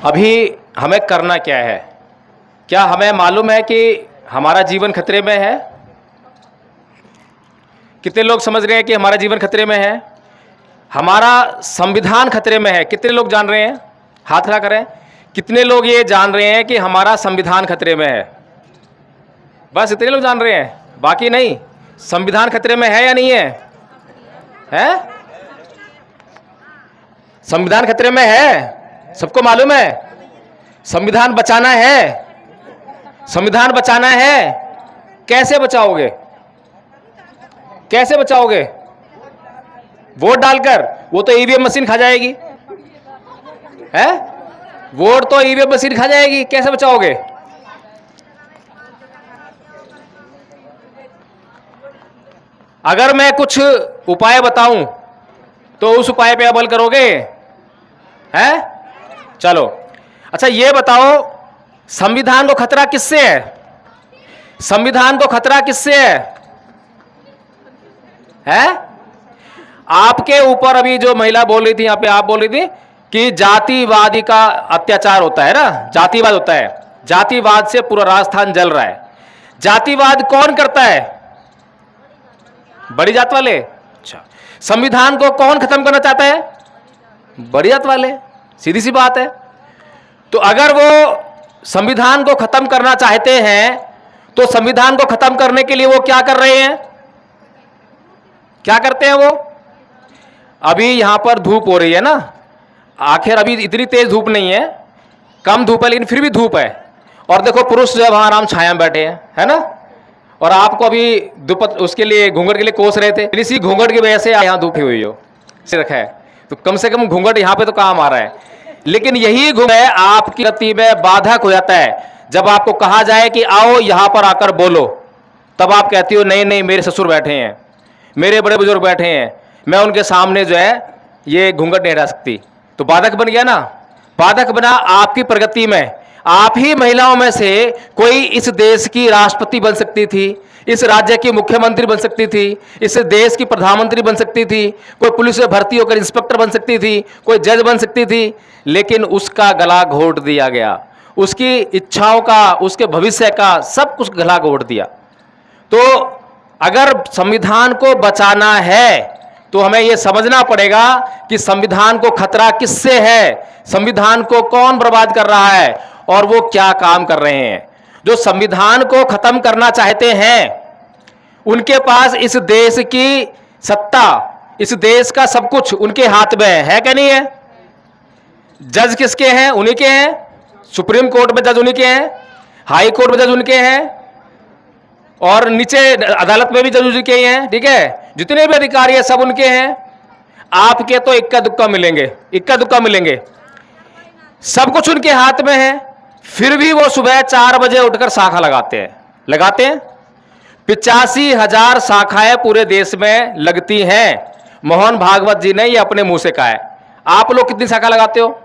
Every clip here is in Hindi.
अभी हमें करना क्या है? क्या हमें मालूम है कि हमारा जीवन खतरे में है? कितने लोग समझ रहे हैं कि हमारा जीवन खतरे में है? हमारा संविधान खतरे में है। कितने लोग जान रहे हैं? हाथ खड़ा करें। कितने लोग ये जान रहे हैं कि हमारा संविधान खतरे में है? बस इतने लोग जान रहे हैं, बाकी नहीं। संविधान खतरे में है या नहीं है? है? संविधान खतरे में है, सबको मालूम है। संविधान बचाना है, संविधान बचाना है। कैसे बचाओगे? कैसे बचाओगे? वोट डालकर? वो तो ईवीएम मशीन खा जाएगी। है? वोट तो ईवीएम मशीन खा जाएगी, कैसे बचाओगे? अगर मैं कुछ उपाय बताऊं तो उस उपाय पे अमल करोगे? हैं? चलो, अच्छा ये बताओ, संविधान को खतरा किससे है? संविधान को खतरा किससे है? हैं? आपके ऊपर अभी जो महिला बोल रही थी, यहां पे आप बोल रही थी कि जातिवादी का अत्याचार होता है ना, जातिवाद होता है। जातिवाद से पूरा राजस्थान जल रहा है। जातिवाद कौन करता है? बड़ी जात वाले। अच्छा, संविधान को कौन खत्म करना चाहता है? बड़ी जात वाले। सीधी सी बात है। तो अगर वो संविधान को खत्म करना चाहते हैं तो संविधान को खत्म करने के लिए वो क्या कर रहे हैं? क्या करते हैं वो? अभी यहां पर धूप हो रही है ना, आखिर अभी इतनी तेज धूप नहीं है, कम धूप है, लेकिन फिर भी धूप है। और देखो पुरुष जो है वहां आराम छाया में बैठे हैं, है ना। और आपको अभी दुपट उसके लिए घूंघट के लिए कोस रहे थे, इसी घूंघट की वजह से यहां धूप हुई हो से रखा है। तो कम से कम घूंघट यहां पे तो काम आ रहा है। लेकिन यही घूंघट आपकी गति में बाधक हो जाता है। जब आपको कहा जाए कि आओ यहां पर आकर बोलो, तब आप कहती हो नहीं नहीं, मेरे ससुर बैठे हैं, मेरे बड़े बुजुर्ग बैठे हैं, मैं उनके सामने जो है ये घूंघट नहीं रह सकती। तो बाधक बन गया ना। बाधक बना आपकी प्रगति में। आप ही महिलाओं में से कोई इस देश की राष्ट्रपति बन सकती थी, इस राज्य की मुख्यमंत्री बन सकती थी, इस देश की प्रधानमंत्री बन सकती थी, कोई पुलिस में भर्ती होकर इंस्पेक्टर बन सकती थी, कोई जज बन सकती थी, लेकिन उसका गला घोट दिया गया। उसकी इच्छाओं का, उसके भविष्य का सब कुछ गला घोट दिया। तो अगर संविधान को बचाना है तो हमें यह समझना पड़ेगा कि संविधान को खतरा किससे है, संविधान को कौन बर्बाद कर रहा है और वो क्या काम कर रहे हैं। जो संविधान को खत्म करना चाहते हैं उनके पास इस देश की सत्ता, इस देश का सब कुछ उनके हाथ में है क्या नहीं है? जज किसके हैं? उन्हीं के हैं। सुप्रीम कोर्ट में जज उन्हीं के हैं, हाई कोर्ट में जज उनके हैं, और नीचे अदालत में भी जज उनके ही हैं। ठीक है, जितने भी अधिकारी हैं सब उनके हैं। आपके तो इक्का दुक्का मिलेंगे, इक्का दुक्का मिलेंगे। सब कुछ उनके हाथ में है, फिर भी वो सुबह 4 बजे उठकर शाखा लगाते हैं। लगाते हैं 85,000 शाखाएं पूरे देश में लगती हैं। मोहन भागवत जी ने ये अपने मुंह से कहा है। आप लोग कितनी शाखा लगाते हो?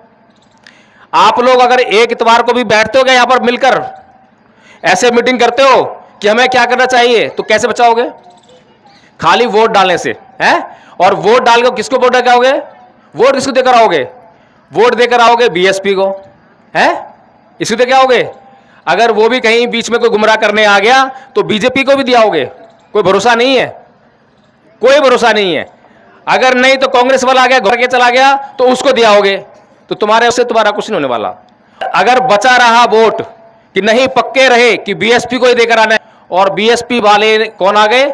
आप लोग अगर एक इतवार को भी बैठते हो क्या यहां पर मिलकर, ऐसे मीटिंग करते हो कि हमें क्या करना चाहिए, तो कैसे बचाओगे? खाली वोट डालने से है। और वोट डाल के किसको वोट देकर आओगे? वोट किसको देकर आओगे? वोट देकर आओगे बीएसपी को, है। इसको देकर आओगे। अगर वो भी कहीं बीच में कोई गुमराह करने आ गया तो बीजेपी को भी दियाओगे। कोई भरोसा नहीं है, कोई भरोसा नहीं है। अगर नहीं तो कांग्रेस वाला आ गया, घर के चला गया, तो उसको दियाओगे। तो तुम्हारे उससे तुम्हारा कुछ नहीं होने वाला। अगर बचा रहा वोट कि नहीं, पक्के रहे कि बीएसपी को ही देकर आना है, और बीएसपी वाले कौन आ गए?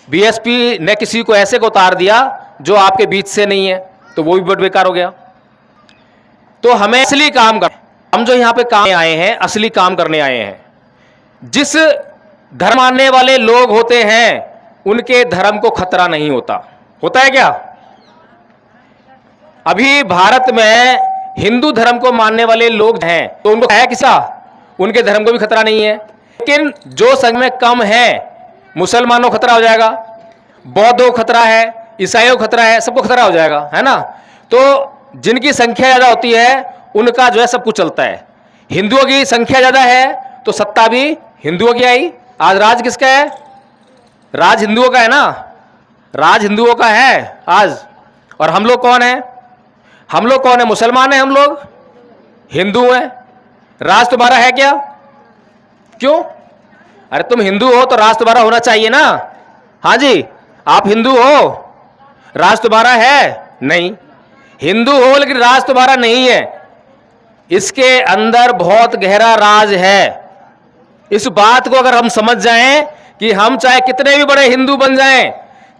बीएसपी ने किसी को ऐसे को उतार दिया जो आपके बीच से नहीं है, तो वो भी वोट बेकार हो गया। तो हमें असली काम कर, हम जो यहां पे काम आए हैं, असली काम करने आए हैं। जिस धर्म मानने वाले लोग होते हैं उनके धर्म को खतरा नहीं होता। होता है क्या? अभी भारत में हिंदू धर्म को मानने वाले लोग हैं तो उनको है किसा, उनके धर्म को भी खतरा नहीं है। लेकिन जो संख्या में कम है, मुसलमानों को खतरा हो जाएगा, बौद्धों को खतरा है, ईसाइयों को खतरा है, सबको खतरा हो जाएगा, है ना। तो जिनकी संख्या ज्यादा होती है उनका जो है सब कुछ चलता है। हिंदुओं की संख्या ज्यादा है तो सत्ता भी हिंदुओं की आई। आज राज किसका है? राज हिंदुओं का है ना, राज हिंदुओं का है आज। और हम लोग कौन है? हम लोग कौन है? मुसलमान हैं हम लोग, हिंदू हैं, राज तुम्हारा है क्या? क्यों? अरे तुम हिंदू हो तो राज तुम्हारा होना चाहिए ना। हाँ जी, आप हिंदू हो, राज तुम्हारा है नहीं। हिंदू हो लेकिन राज तुम्हारा नहीं है, इसके अंदर बहुत गहरा राज है। इस बात को अगर हम समझ जाएं कि हम चाहे कितने भी बड़े हिंदू बन जाएं,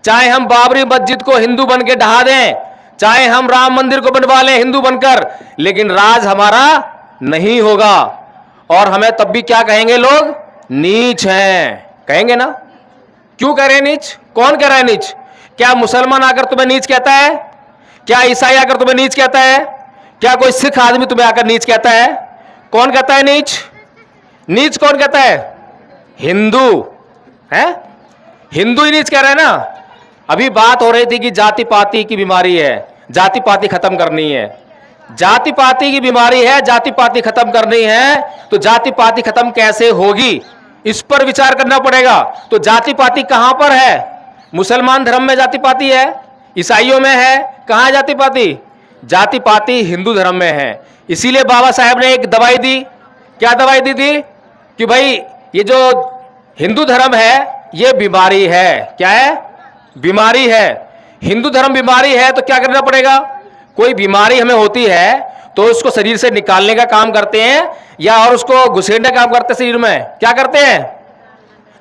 चाहे हम बाबरी मस्जिद को हिंदू बन के ढहा दें, चाहे हम राम मंदिर को बनवा लें हिंदू बनकर, लेकिन राज हमारा नहीं होगा। और हमें तब भी क्या कहेंगे लोग? नीच हैं, कहेंगे ना। क्यों कह रहे हैं नीच? कौन कह रहा है नीच? क्या मुसलमान आकर तुम्हें नीच कहता है? क्या ईसाई आकर तुम्हें नीच कहता है? क्या कोई सिख आदमी तुम्हें आकर नीच कहता है? कौन कहता है नीच? नीच कौन कहता है? हिंदू है, हिंदू ही नीच कह रहा है ना। अभी बात हो रही थी कि जाति पाति की बीमारी है, जाति पाति खत्म करनी है। जाति पाति की बीमारी है, जाति पाति खत्म करनी है, तो जाति पाति खत्म कैसे होगी, इस पर विचार करना पड़ेगा। तो जाति पाति कहां पर है? मुसलमान धर्म में जाति पाति है, ईसाइयों में है, कहां है जाति पाति? जाति पाति हिंदू धर्म में है। इसीलिए बाबा साहेब ने एक दवाई दी। क्या दवाई दी थी? कि भाई ये जो हिंदू धर्म है ये बीमारी है। क्या है? बीमारी है। हिंदू धर्म बीमारी है तो क्या करना पड़ेगा? कोई बीमारी हमें होती है तो उसको शरीर से निकालने का काम करते हैं, या और उसको घुसेड़ने का काम करते हैं शरीर में। क्या करते हैं?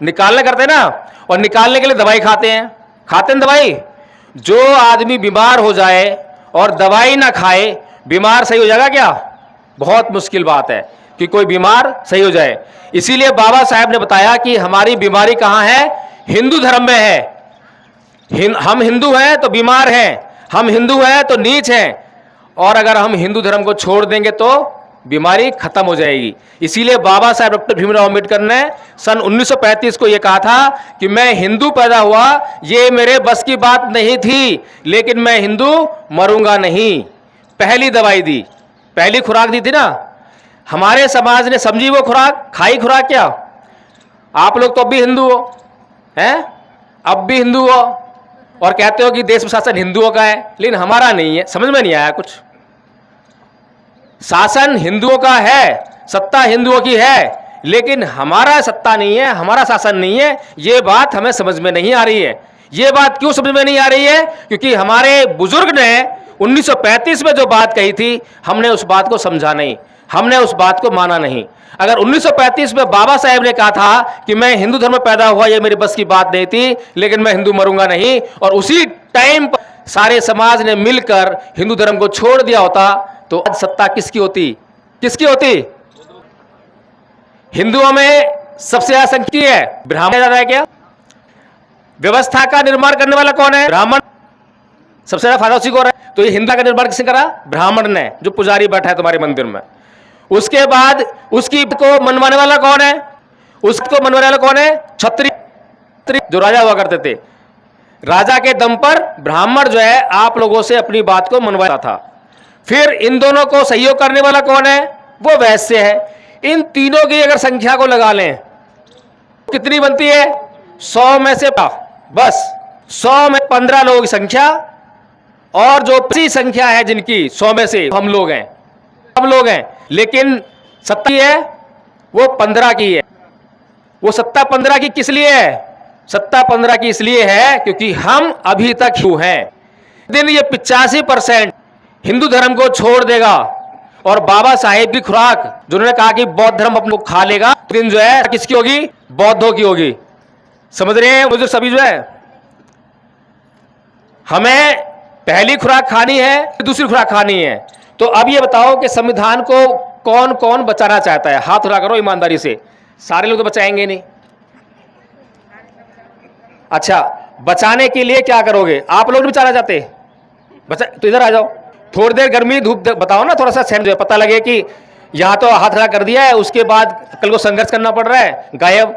निकालने करते हैं ना। और निकालने के लिए दवाई खाते हैं, खाते हैं दवाई। जो आदमी बीमार हो जाए और दवाई ना खाए, बीमार सही हो जाएगा क्या? बहुत मुश्किल बात है कि कोई बीमार सही हो जाए। इसीलिए बाबा साहब ने बताया कि हमारी बीमारी कहां है? हिंदू धर्म में है। हम हिंदू हैं तो बीमार हैं, हम हिंदू हैं तो नीच हैं, और अगर हम हिंदू धर्म को छोड़ देंगे तो बीमारी खत्म हो जाएगी। इसीलिए बाबा साहब डॉक्टर भीमराव अंबेडकर ने सन 1935 को यह कहा था कि मैं हिंदू पैदा हुआ, ये मेरे बस की बात नहीं थी, लेकिन मैं हिंदू मरूंगा नहीं। पहली दवाई दी, पहली खुराक दी थी ना। हमारे समाज ने समझी वो खुराक, खाई खुराक क्या? आप लोग तो अब भी हिंदू हो, हैं? अब भी हिंदू हो और कहते हो कि देश प्रशासन हिंदुओं का है, लेकिन हमारा नहीं है। समझ में नहीं आया कुछ? शासन हिंदुओं का है, सत्ता हिंदुओं की है, लेकिन हमारा सत्ता नहीं है, हमारा शासन नहीं है। ये बात हमें समझ में नहीं आ रही है। ये बात क्यों समझ में नहीं आ रही है? क्योंकि हमारे बुजुर्ग ने 1935 में जो बात कही थी, हमने उस बात को समझा नहीं, हमने उस बात को माना नहीं। अगर 1935 में बाबा साहेब ने कहा था कि मैं हिंदू धर्म में पैदा हुआ, ये मेरी बस की बात नहीं थी, लेकिन मैं हिंदू मरूंगा नहीं, और उसी टाइम पर सारे समाज ने मिलकर हिंदू धर्म को छोड़ दिया होता, तो आज सत्ता किसकी होती? किसकी होती? हिंदुओं में सबसे ज्यादा संख्या है, ब्राह्मण ज्यादा है क्या? व्यवस्था का निर्माण करने वाला कौन है? ब्राह्मण। सबसे ज्यादा फायदा उसी को हो रहा है। तो ये हिंदू का निर्माण किसने करा? ब्राह्मण ने, जो पुजारी बैठा है तुम्हारे मंदिर में। उसके बाद उसकी को मनवाने वाला कौन है? उसको मनवाने वाला कौन है? क्षत्रिय, जो राजा हुआ करते थे। राजा के दम पर ब्राह्मण जो है आप लोगों से अपनी बात को मनवाता था। फिर इन दोनों को सहयोग करने वाला कौन है? वो वैश्य है। इन तीनों की अगर संख्या को लगा लें, कितनी बनती है? 100 में से बस 100 में 15 लोगों की संख्या, और जो पिछली संख्या है जिनकी 100 में से हम लोग हैं, हम लोग हैं। लेकिन सत्ता है वो 15 की है। वो सत्ता 15 की किस लिए है? सत्ता 15 की इसलिए है क्योंकि हम अभी तक हिंदू हैं। दिन ये 85% हिंदू धर्म को छोड़ देगा, और बाबा साहेब की खुराक जो उन्होंने कहा कि बौद्ध धर्म अपने को खा लेगा, दिन जो है किसकी होगी? बौद्धों की होगी। समझ रहे हैं? वो जो सभी जो है, हमें पहली खुराक खानी है, दूसरी खुराक खानी है। तो अब ये बताओ कि संविधान को कौन कौन बचाना चाहता है? हाथ उठा करो ईमानदारी से। सारे लोग तो बचाएंगे नहीं। अच्छा, बचाने के लिए क्या करोगे? आप लोग भी बचाना चाहते? बचा तो इधर आ जाओ, थोड़ी देर गर्मी धूप बताओ ना, थोड़ा सा सहन जो पता लगे कि यहां तो हाथ खड़ा कर दिया है, उसके बाद कल को संघर्ष करना पड़ रहा है, गायब।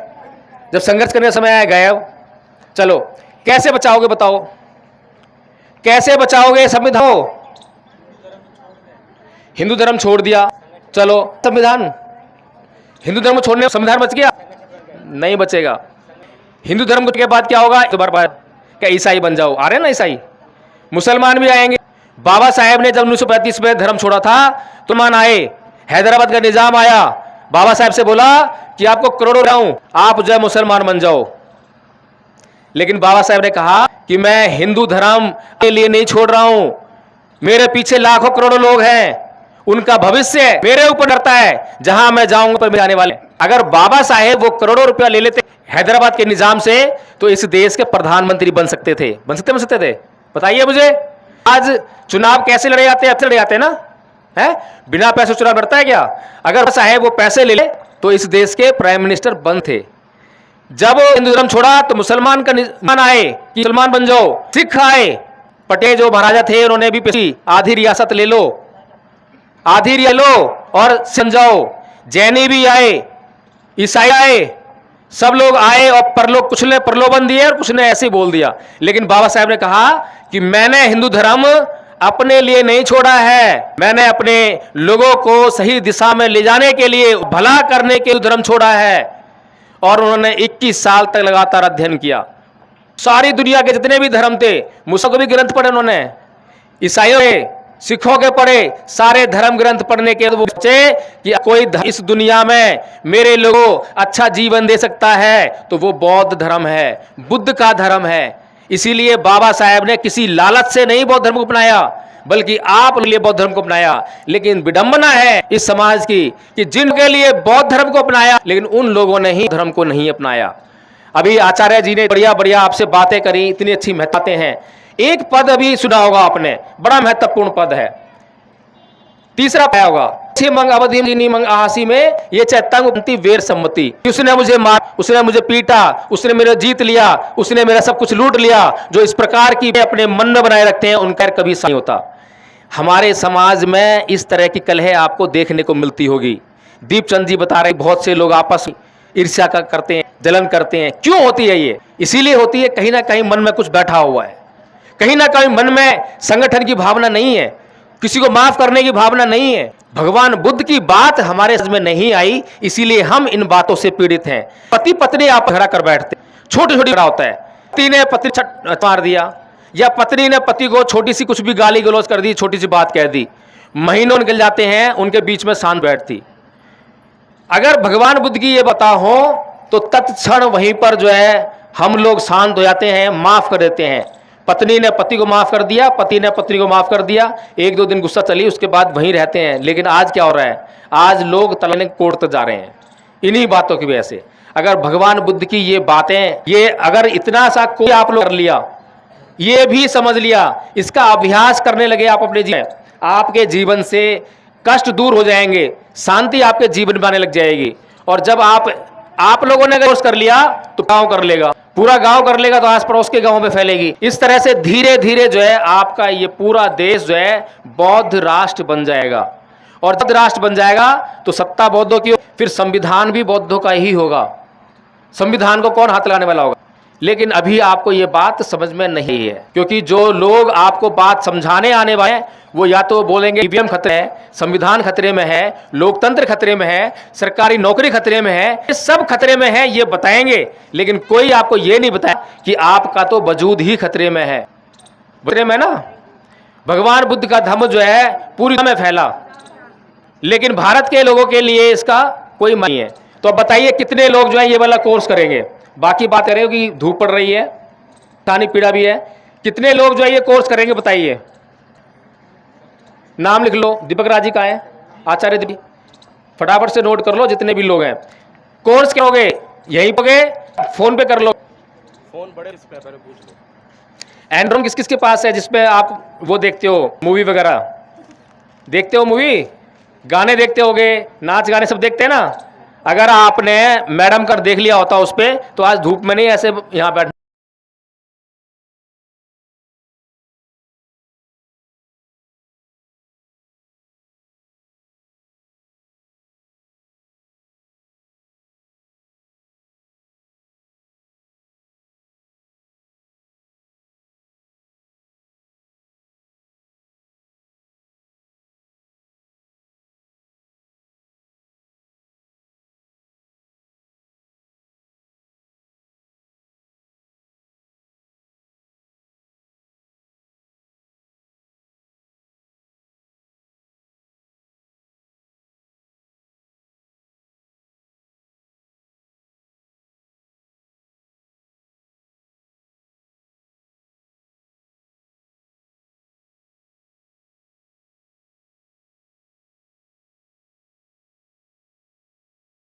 जब संघर्ष करने का समय आया, गायब। चलो, कैसे बचाओगे बताओ? कैसे बचाओगे संविधान? हिंदू धर्म छोड़ दिया, चलो संविधान, हिंदू धर्म छोड़ने संविधान बच गया? नहीं बचेगा। हिंदू धर्म के बाद क्या होगा? दोबारा बात क्या ईसाई बन जाओ? आ रहे ना ईसाई, मुसलमान भी आएंगे। बाबा साहेब ने जब 1935 में धर्म छोड़ा था तो मान आए, हैदराबाद का निजाम आया, बाबा साहब से बोला कि आपको करोड़ों दूं, आप जो है मुसलमान बन जाओ। लेकिन बाबा साहब ने कहा कि मैं हिंदू धर्म के लिए नहीं छोड़ रहा हूं, मेरे पीछे लाखों करोड़ों लोग हैं, उनका भविष्य मेरे ऊपर डरता है, जहां मैं जाऊंगा पर जाने वाले। अगर बाबा साहेब वो करोड़ों रुपया ले लेते हैदराबाद के निजाम से, तो इस देश के प्रधानमंत्री बन सकते थे। बन सकते थे? बताइए मुझे। आज चुनाव कैसे लड़े जाते हैं? लड़े जाते हैं ना, है? बिना पैसे चुनाव लड़ता है क्या? अगर साहेब वो पैसे ले ले तो इस देश के प्राइम मिनिस्टर बन थे। जब हिंदू धर्म छोड़ा तो मुसलमान का निजाम आए कि मुसलमान बन जाओ, सिख आए, पटेल जो महाराजा थे उन्होंने भी आधी रियासत ले लो, आधी ले लो और समझाओ। जैनी भी आए, ईसाई आए, सब लोग आए और कुछ ने प्रलोभन दिए और कुछ ने ऐसे बोल दिया। लेकिन बाबा साहब ने कहा कि मैंने हिंदू धर्म अपने लिए नहीं छोड़ा है, मैंने अपने लोगों को सही दिशा में ले जाने के लिए, भला करने के लिए धर्म छोड़ा है। और उन्होंने 21 साल तक लगातार अध्ययन किया। सारी दुनिया के जितने भी धर्म थे, मुसलमानों के भी ग्रंथ पढ़े उन्होंने, ईसाइयों के, सिखों के पढ़े, सारे धर्म ग्रंथ पढ़ने के वो सोचे कि कोई इस दुनिया में मेरे लोगों अच्छा जीवन दे सकता है तो वो बौद्ध धर्म है, बुद्ध का धर्म है। इसीलिए बाबा साहेब ने किसी लालच से नहीं बौद्ध धर्म को अपनाया, बल्कि आप लिए बौद्ध धर्म को अपनाया। लेकिन विडंबना है इस समाज की कि जिनके लिए बौद्ध धर्म को अपनाया, लेकिन उन लोगों ने ही धर्म को नहीं अपनाया। अभी आचार्य जी ने बढ़िया बढ़िया आपसे बातें करी, इतनी अच्छी महत्वते हैं। एक पद अभी सुना होगा आपने, बड़ा महत्वपूर्ण पद है, तीसरा पाया होगा, मंग अवधि मंग आहासी में ये चैतंग वेर सम्मति। उसने मुझे मार, उसने मुझे पीटा, उसने मेरा जीत लिया, उसने मेरा सब कुछ लूट लिया। जो इस प्रकार की अपने मन में बनाए रखते हैं उनका कभी सही होता। हमारे समाज में इस तरह की कलह आपको देखने को मिलती होगी। दीपचंद जी बता रहे बहुत से लोग आपस में ईर्ष्या का करते हैं, जलन करते हैं। क्यों होती है ये? इसीलिए होती है कहीं ना कहीं मन में कुछ बैठा हुआ है, कहीं ना कहीं मन में संगठन की भावना नहीं है, किसी को माफ करने की भावना नहीं है। भगवान बुद्ध की बात हमारे समझ में नहीं आई, इसीलिए हम इन बातों से पीड़ित हैं। पति पत्नी आप झगड़ा कर बैठते, छोटी छोटी होता है, पति ने पत्नी मार दिया या पत्नी ने पति को छोटी सी कुछ भी गाली गलौज कर दी, छोटी सी बात कह दी, महीनों निकल जाते हैं, उनके बीच में शांत बैठती। अगर भगवान बुद्ध की ये बता हो तो तत्क्षण वहीं पर जो है हम लोग शांत हो जाते हैं, माफ कर देते हैं। पत्नी ने पति को माफ कर दिया, पति ने पत्नी को माफ कर दिया, एक दो दिन गुस्सा चली, उसके बाद वहीं रहते हैं। लेकिन आज क्या हो रहा है? आज लोग तलने कोड़ते जा रहे हैं इन्हीं बातों की वजह से। अगर भगवान बुद्ध की ये बातें, ये अगर इतना सा कोई आप लोग कर लिया, ये भी समझ लिया, इसका अभ्यास करने लगे आप अपने जीवन, आपके जीवन से कष्ट दूर हो जाएंगे, शांति आपके जीवन में आने लग जाएगी। और जब आप लोगों ने कोर्स कर लिया तो गांव कर लेगा, पूरा गांव कर लेगा तो आस पड़ोस के गांव में फैलेगी। इस तरह से धीरे धीरे जो है आपका ये पूरा देश जो है बौद्ध राष्ट्र बन जाएगा। और जब राष्ट्र बन जाएगा तो सत्ता बौद्धों की, फिर संविधान भी बौद्धों का ही होगा। संविधान को कौन हाथ लगाने वाला होगा? लेकिन अभी आपको ये बात समझ में नहीं है, क्योंकि जो लोग आपको बात समझाने आने वाले हैं वो या तो बोलेंगे ईवीएम खतरे है, संविधान खतरे में है, लोकतंत्र खतरे में है, सरकारी नौकरी खतरे में है, ये सब खतरे में है, ये बताएंगे। लेकिन कोई आपको ये नहीं बताया कि आपका तो वजूद ही खतरे में है। खतरे में ना, भगवान बुद्ध का धर्म जो है पूरी दुनिया में फैला, लेकिन भारत के लोगों के लिए इसका कोई नहीं है। तो अब बताइए कितने लोग जो है ये वाला कोर्स करेंगे? बाकी बात करें कि धूप पड़ रही है, तानी पीड़ा भी है, कितने लोग जो है ये कोर्स करेंगे बताइए? नाम लिख लो। दीपक राजी का है, आचार्य जी, फटाफट से नोट कर लो जितने भी लोग हैं। कोर्स क्या हो गए? यहीं पे गए, फोन पे कर लो, फोन बड़े इस पे पूछ लो। एंड्रॉइड किस किस के पास है जिसपे आप वो देखते हो, मूवी वगैरह देखते हो, मूवी गाने देखते होगे, नाच गाने सब देखते हैं ना। अगर आपने मैडम कर देख लिया होता उस पर तो आज धूप में नहीं ऐसे यहाँ बैठ